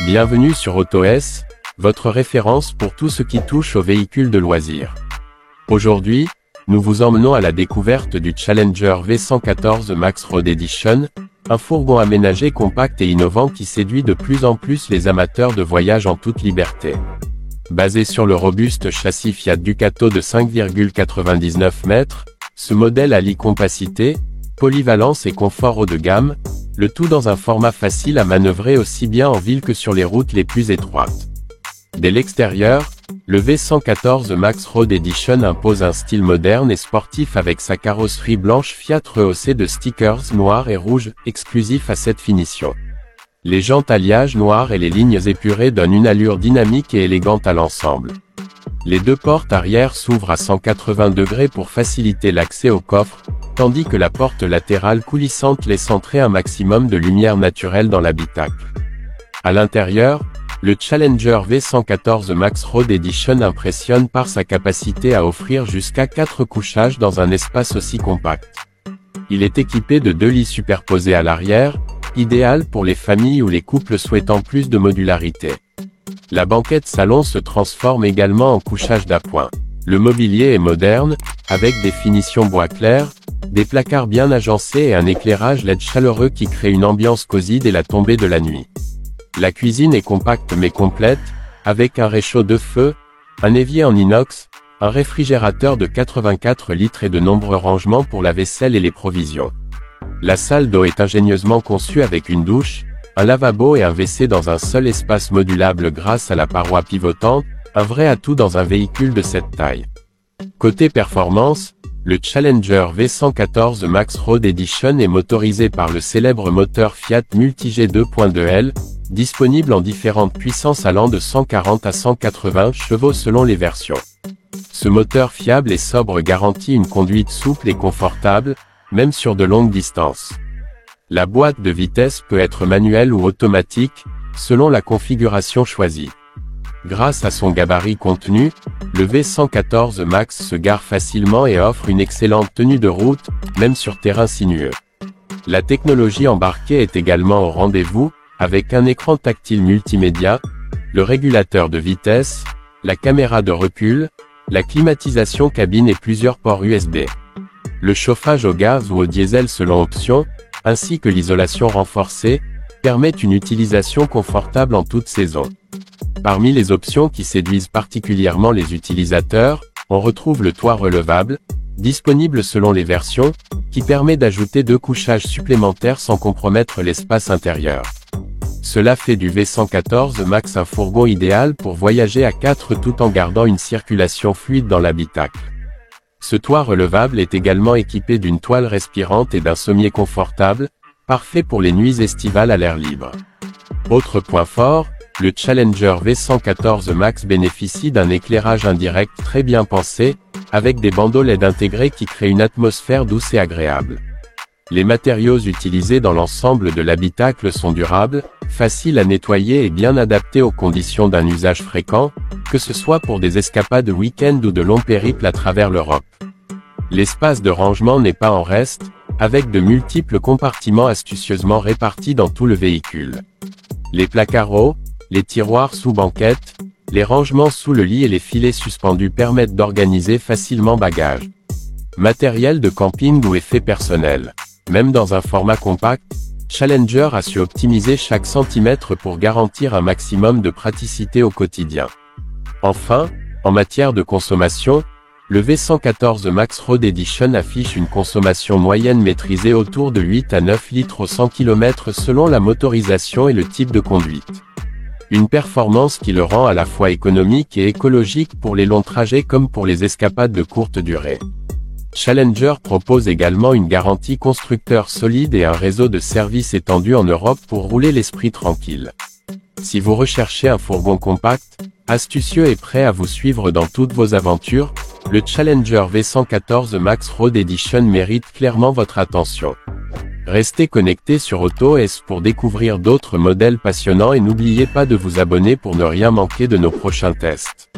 Bienvenue sur AutoS, votre référence pour tout ce qui touche aux véhicules de loisirs. Aujourd'hui, nous vous emmenons à la découverte du Challenger V114 Max Road Edition, un fourgon aménagé compact et innovant qui séduit de plus en plus les amateurs de voyage en toute liberté. Basé sur le robuste châssis Fiat Ducato de 5,99 mètres, ce modèle allie compacité, polyvalence et confort haut de gamme, le tout dans un format facile à manœuvrer aussi bien en ville que sur les routes les plus étroites. Dès l'extérieur, le V114 Max Road Edition impose un style moderne et sportif avec sa carrosserie blanche Fiat rehaussée de stickers noirs et rouges, exclusifs à cette finition. Les jantes alliage noires et les lignes épurées donnent une allure dynamique et élégante à l'ensemble. Les deux portes arrière s'ouvrent à 180 degrés pour faciliter l'accès au coffre, tandis que la porte latérale coulissante laisse entrer un maximum de lumière naturelle dans l'habitacle. À l'intérieur, le Challenger V114 Max Road Edition impressionne par sa capacité à offrir jusqu'à 4 couchages dans un espace aussi compact. Il est équipé de 2 lits superposés à l'arrière, idéal pour les familles ou les couples souhaitant plus de modularité. La banquette salon se transforme également en couchage d'appoint. Le mobilier est moderne, avec des finitions bois clair, des placards bien agencés et un éclairage LED chaleureux qui crée une ambiance cosy dès la tombée de la nuit. La cuisine est compacte mais complète, avec un réchaud de feu, un évier en inox, un réfrigérateur de 84 litres et de nombreux rangements pour la vaisselle et les provisions. La salle d'eau est ingénieusement conçue avec une douche, un lavabo et un WC dans un seul espace modulable grâce à la paroi pivotante, un vrai atout dans un véhicule de cette taille. Côté performance, le Challenger V114 Max Road Edition est motorisé par le célèbre moteur Fiat Multi-G 2.2L, disponible en différentes puissances allant de 140 à 180 chevaux selon les versions. Ce moteur fiable et sobre garantit une conduite souple et confortable, même sur de longues distances. La boîte de vitesse peut être manuelle ou automatique, selon la configuration choisie. Grâce à son gabarit contenu, le V114 Max se gare facilement et offre une excellente tenue de route, même sur terrain sinueux. La technologie embarquée est également au rendez-vous, avec un écran tactile multimédia, le régulateur de vitesse, la caméra de recul, la climatisation cabine et plusieurs ports USB. Le chauffage au gaz ou au diesel selon option, ainsi que l'isolation renforcée, permettent une utilisation confortable en toute saison. Parmi les options qui séduisent particulièrement les utilisateurs, on retrouve le toit relevable, disponible selon les versions, qui permet d'ajouter 2 couchages supplémentaires sans compromettre l'espace intérieur. Cela fait du V114 Max un fourgon idéal pour voyager à 4 tout en gardant une circulation fluide dans l'habitacle. Ce toit relevable est également équipé d'une toile respirante et d'un sommier confortable, parfait pour les nuits estivales à l'air libre. Autre point fort, le Challenger V114 Max bénéficie d'un éclairage indirect très bien pensé, avec des bandeaux LED intégrés qui créent une atmosphère douce et agréable. Les matériaux utilisés dans l'ensemble de l'habitacle sont durables, faciles à nettoyer et bien adaptés aux conditions d'un usage fréquent, que ce soit pour des escapades week-end ou de longs périples à travers l'Europe. L'espace de rangement n'est pas en reste, avec de multiples compartiments astucieusement répartis dans tout le véhicule. Les placards hauts, les tiroirs sous banquette, les rangements sous le lit et les filets suspendus permettent d'organiser facilement bagages. Matériel de camping ou effet personnel. Même dans un format compact, Challenger a su optimiser chaque centimètre pour garantir un maximum de praticité au quotidien. Enfin, en matière de consommation, le V114 Max Road Edition affiche une consommation moyenne maîtrisée autour de 8 à 9 litres au 100 km selon la motorisation et le type de conduite. Une performance qui le rend à la fois économique et écologique pour les longs trajets comme pour les escapades de courte durée. Challenger propose également une garantie constructeur solide et un réseau de services étendu en Europe pour rouler l'esprit tranquille. Si vous recherchez un fourgon compact, astucieux et prêt à vous suivre dans toutes vos aventures, le Challenger V114 Max Road Edition mérite clairement votre attention. Restez connectés sur AutoS pour découvrir d'autres modèles passionnants et n'oubliez pas de vous abonner pour ne rien manquer de nos prochains tests.